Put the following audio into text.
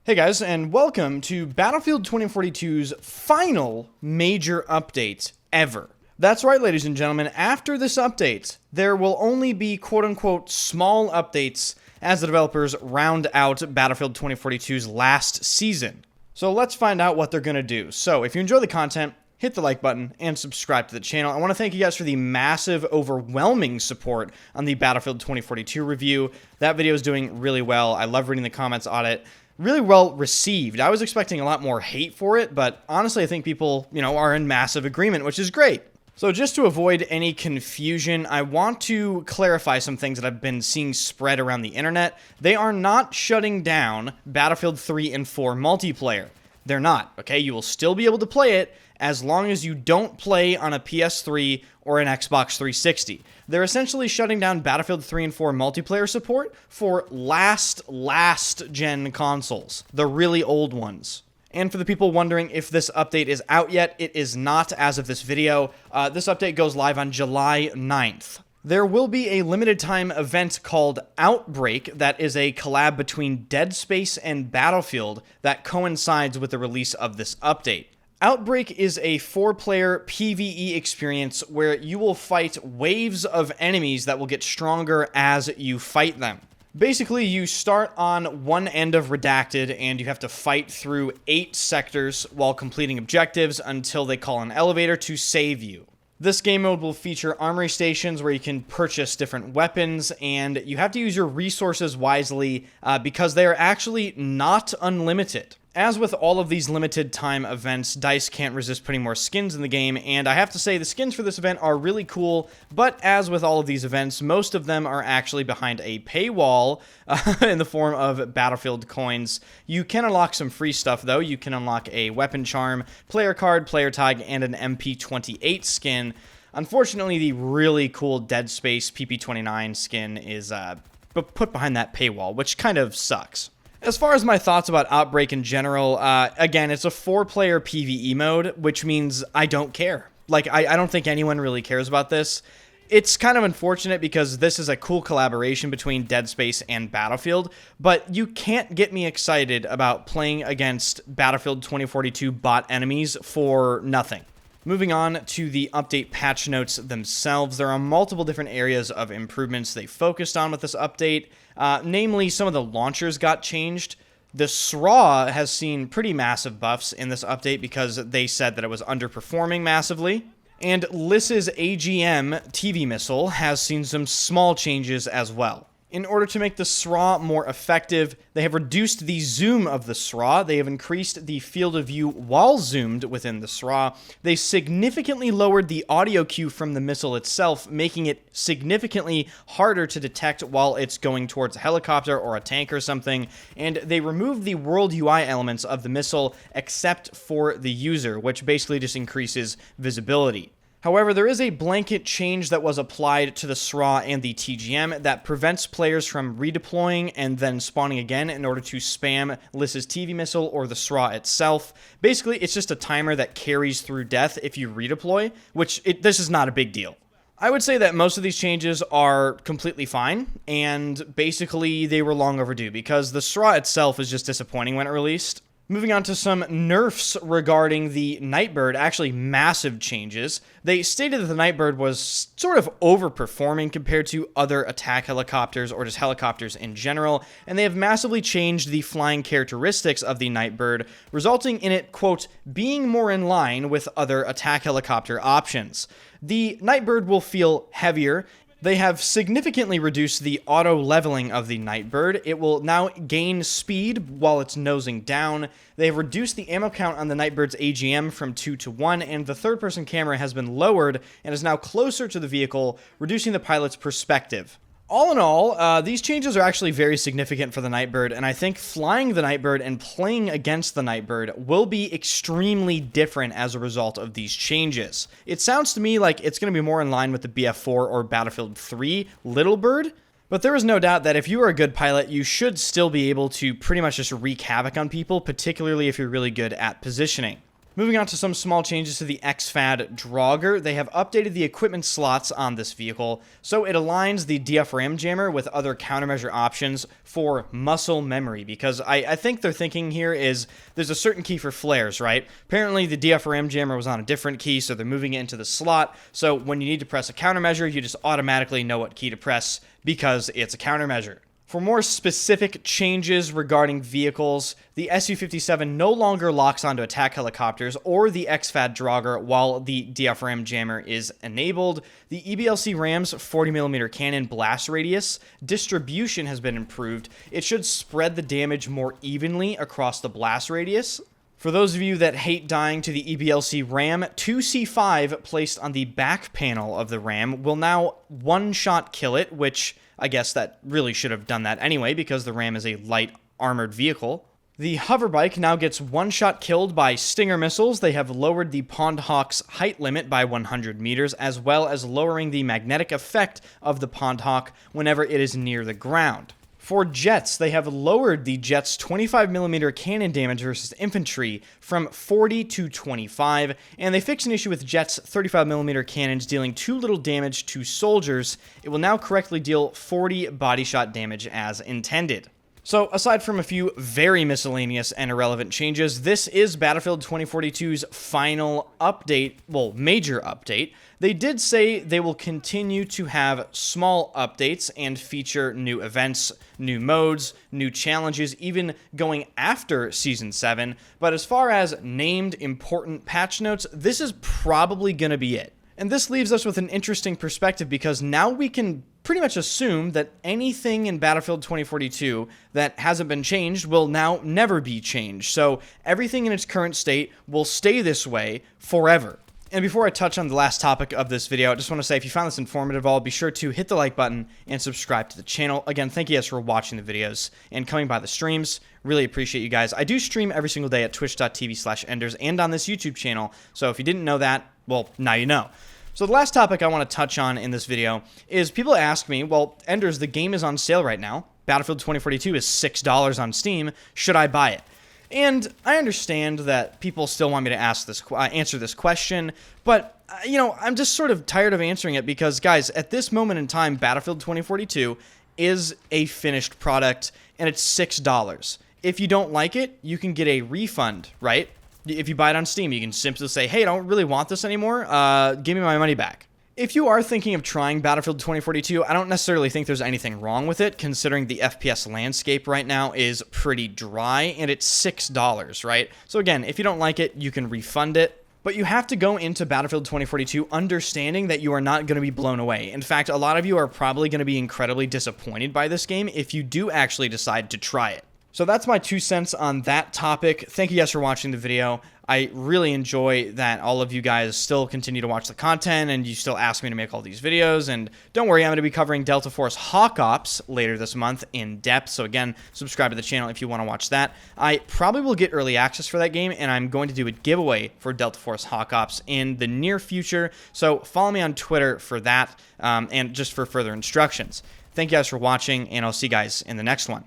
Hey guys, and welcome to Battlefield 2042's final major update ever. That's right, ladies and gentlemen, after this update, there will only be quote-unquote small updates as the developers round out Battlefield 2042's last season. So let's find out what they're gonna do. So if you enjoy the content, hit the like button and subscribe to the channel. I want to thank you guys for the massive, overwhelming support on the Battlefield 2042 review. That video is doing really well. I love reading the comments on it. Really well received. I was expecting a lot more hate for it, but honestly, I think people, are in massive agreement, which is great. So just to avoid any confusion, I want to clarify some things that I've been seeing spread around the internet. They are not shutting down Battlefield 3 and 4 multiplayer. They're not, okay? You will still be able to play it as long as you don't play on a PS3 or an Xbox 360. They're essentially shutting down Battlefield 3 and 4 multiplayer support for last-gen consoles, the really old ones. And for the people wondering if this update is out yet, it is not as of this video. This update goes live on July 9th. There will be a limited time event called Outbreak that is a collab between Dead Space and Battlefield that coincides with the release of this update. Outbreak is a 4-player PvE experience where you will fight waves of enemies that will get stronger as you fight them. Basically, you start on one end of Redacted and you have to fight through 8 sectors while completing objectives until they call an elevator to save you. This game mode will feature armory stations where you can purchase different weapons, and you have to use your resources wisely because they are actually not unlimited. As with all of these limited time events, DICE can't resist putting more skins in the game, and I have to say the skins for this event are really cool, but as with all of these events, most of them are actually behind a paywall in the form of Battlefield coins. You can unlock some free stuff though. You can unlock a weapon charm, player card, player tag, and an MP28 skin. Unfortunately, the really cool Dead Space PP29 skin is put behind that paywall, which kind of sucks. As far as my thoughts about Outbreak in general, again, it's a 4-player PvE mode, which means I don't care. Like, I don't think anyone really cares about this. It's kind of unfortunate because this is a cool collaboration between Dead Space and Battlefield, but you can't get me excited about playing against Battlefield 2042 bot enemies for nothing. Moving on to the update patch notes themselves, there are multiple different areas of improvements they focused on with this update. Namely, some of the launchers got changed. The SRAW has seen pretty massive buffs in this update because they said that it was underperforming massively. And Liss's AGM TV missile has seen some small changes as well. In order to make the SRAW more effective, they have reduced the zoom of the SRAW, they have increased the field of view while zoomed within the SRAW, they significantly lowered the audio cue from the missile itself, making it significantly harder to detect while it's going towards a helicopter or a tank or something, and they removed the world UI elements of the missile except for the user, which basically just increases visibility. However, there is a blanket change that was applied to the SRAW and the TGM that prevents players from redeploying and then spawning again in order to spam Liss's TV missile or the SRAW itself. Basically, it's just a timer that carries through death if you redeploy, which this is not a big deal. I would say that most of these changes are completely fine, and basically they were long overdue because the SRAW itself is just disappointing when it released. Moving on to some nerfs regarding the Nightbird, actually massive changes. They stated that the Nightbird was sort of overperforming compared to other attack helicopters or just helicopters in general, and they have massively changed the flying characteristics of the Nightbird, resulting in it, quote, being more in line with other attack helicopter options. The Nightbird will feel heavier. They have significantly reduced the auto-leveling of the Nightbird. It will now gain speed while it's nosing down. They have reduced the ammo count on the Nightbird's AGM from 2 to 1, and the third-person camera has been lowered and is now closer to the vehicle, reducing the pilot's perspective. All in all, these changes are actually very significant for the Nightbird, and I think flying the Nightbird and playing against the Nightbird will be extremely different as a result of these changes. It sounds to me like it's going to be more in line with the BF4 or Battlefield 3 Little Bird, but there is no doubt that if you are a good pilot, you should still be able to pretty much just wreak havoc on people, particularly if you're really good at positioning. Moving on to some small changes to the XFAD Draugr, they have updated the equipment slots on this vehicle, so it aligns the DFRAM jammer with other countermeasure options for muscle memory, because I think their thinking here is there's a certain key for flares, right? Apparently the DFRAM jammer was on a different key, so they're moving it into the slot, so when you need to press a countermeasure, you just automatically know what key to press because it's a countermeasure. For more specific changes regarding vehicles, the Su-57 no longer locks onto attack helicopters or the XFAD Draugr while the DFRAM jammer is enabled. The EBLC Ram's 40mm cannon blast radius distribution has been improved. It should spread the damage more evenly across the blast radius. For those of you that hate dying to the EBLC RAM, 2C5 placed on the back panel of the RAM will now one-shot kill it, which I guess that really should have done that anyway because the RAM is a light armored vehicle. The hoverbike now gets one-shot killed by Stinger missiles. They have lowered the Pond Hawk's height limit by 100 meters, as well as lowering the magnetic effect of the Pond Hawk whenever it is near the ground. For jets, they have lowered the jet's 25mm cannon damage versus infantry from 40 to 25, and they fixed an issue with jet's 35mm cannons dealing too little damage to soldiers. It will now correctly deal 40 body shot damage as intended. So, aside from a few very miscellaneous and irrelevant changes, this is Battlefield 2042's final update, well, major update. They did say they will continue to have small updates and feature new events, new modes, new challenges, even going after Season 7, but as far as named important patch notes, this is probably going to be it. And this leaves us with an interesting perspective because now we can pretty much assume that anything in Battlefield 2042 that hasn't been changed will now never be changed. So everything in its current state will stay this way forever. And before I touch on the last topic of this video, I just want to say if you found this informative at all, be sure to hit the like button and subscribe to the channel. Again, thank you guys for watching the videos and coming by the streams. Really appreciate you guys. I do stream every single day at twitch.tv/enders and on this YouTube channel. So if you didn't know that, well, now you know. So the last topic I want to touch on in this video is people ask me, well, Enders, the game is on sale right now. Battlefield 2042 is $6 on Steam. Should I buy it? And I understand that people still want me to answer this question, but, you know, I'm just sort of tired of answering it because, guys, at this moment in time, Battlefield 2042 is a finished product, and it's $6. If you don't like it, you can get a refund, right? If you buy it on Steam, you can simply say, hey, I don't really want this anymore, give me my money back. If you are thinking of trying Battlefield 2042, I don't necessarily think there's anything wrong with it, considering the FPS landscape right now is pretty dry, and it's $6, right? So again, if you don't like it, you can refund it. But you have to go into Battlefield 2042 understanding that you are not going to be blown away. In fact, a lot of you are probably going to be incredibly disappointed by this game if you do actually decide to try it. So that's my 2 cents on that topic. Thank you guys for watching the video. I really enjoy that all of you guys still continue to watch the content and you still ask me to make all these videos. And don't worry, I'm going to be covering Delta Force Hawk Ops later this month in depth. So again, subscribe to the channel if you want to watch that. I probably will get early access for that game, and I'm going to do a giveaway for Delta Force Hawk Ops in the near future. So follow me on Twitter for that and just for further instructions. Thank you guys for watching, and I'll see you guys in the next one.